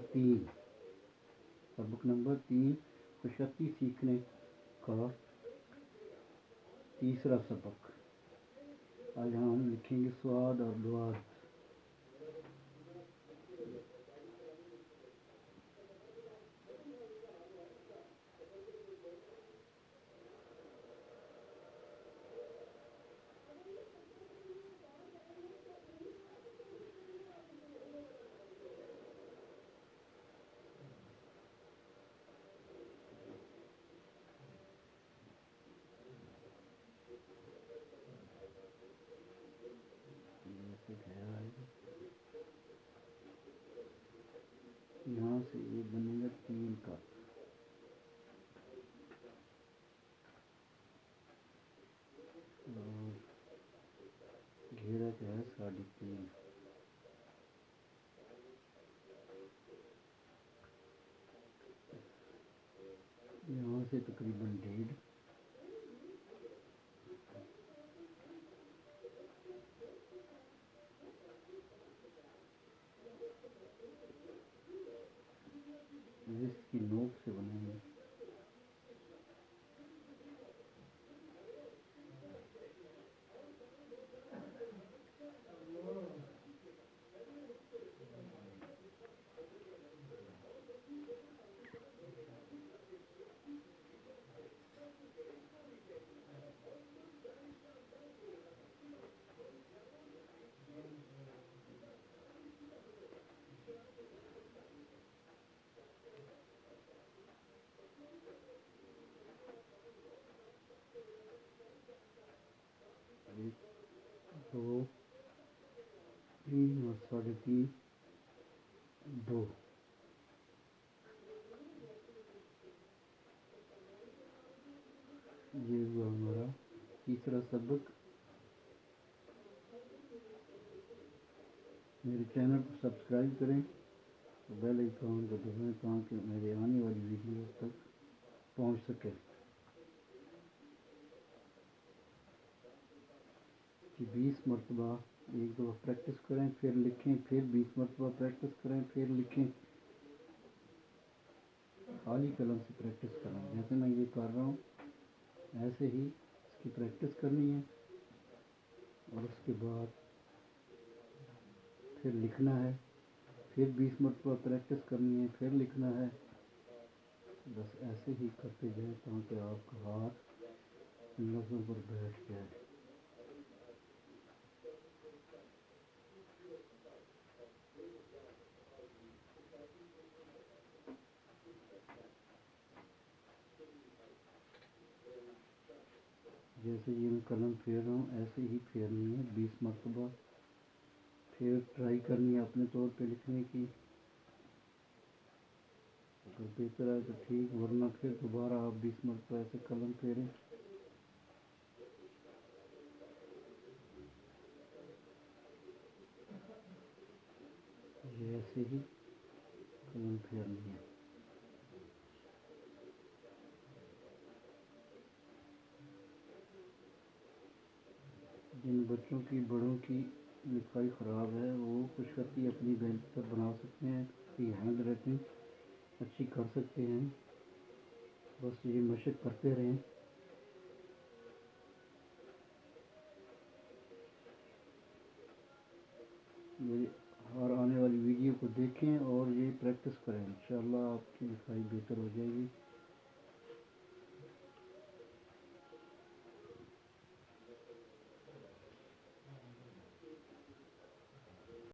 3 सबक नंबर 3 खुशखती सीखने का तीसरा सबक। आज हम लिखेंगे स्वाद और द्वाद। यहाँ से ये बनेगा 3 का और घेरा जो है 3.5। यहाँ से तकरीबन 1.5। इसकी नोक से बनेंगे। एक 2 3 और 3.5 2। ये हुआ हमारा तीसरा सबक। मेरे चैनल को सब्सक्राइब करें, बेल आइकन को दबाएं ताकि मेरे आने वाली वीडियो तक पहुंच सके। कि 20 मरतबा एक दफ़ा प्रैक्टिस करें, फिर लिखें, फिर 20 मरतबा प्रैक्टिस करें, फिर लिखें। खाली कलम से प्रैक्टिस करें। जैसे मैं ये कर रहा हूँ ऐसे ही इसकी प्रैक्टिस करनी है और उसके बाद फिर लिखना है, फिर 20 मरतबा प्रैक्टिस करनी है, फिर लिखना है। बस ऐसे ही करते जाए ताकि आपका हाथ लफ्ज़ों पर बैठ जाए। जैसे ये मैं कलम फेर रहा हूँ ऐसे ही फेरनी है 20 मरतबा। फिर ट्राई करनी है अपने तौर पे लिखने की। अगर बेहतर है तो ठीक, वरना फिर दोबारा आप 20 मरतबा ऐसे कलम फेरें। ये ऐसे ही कलम फेरनी है। जिन बच्चों की बड़ों की लिखाई ख़राब है वो खुशखती अपनी बेहतर बना सकते हैं, अपनी हैंड राइटिंग अच्छी कर सकते हैं। बस ये मशक करते रहें। मेरी हर आने वाली वीडियो को देखें और ये प्रैक्टिस करें। इंशाअल्लाह आपकी लिखाई बेहतर हो जाएगी।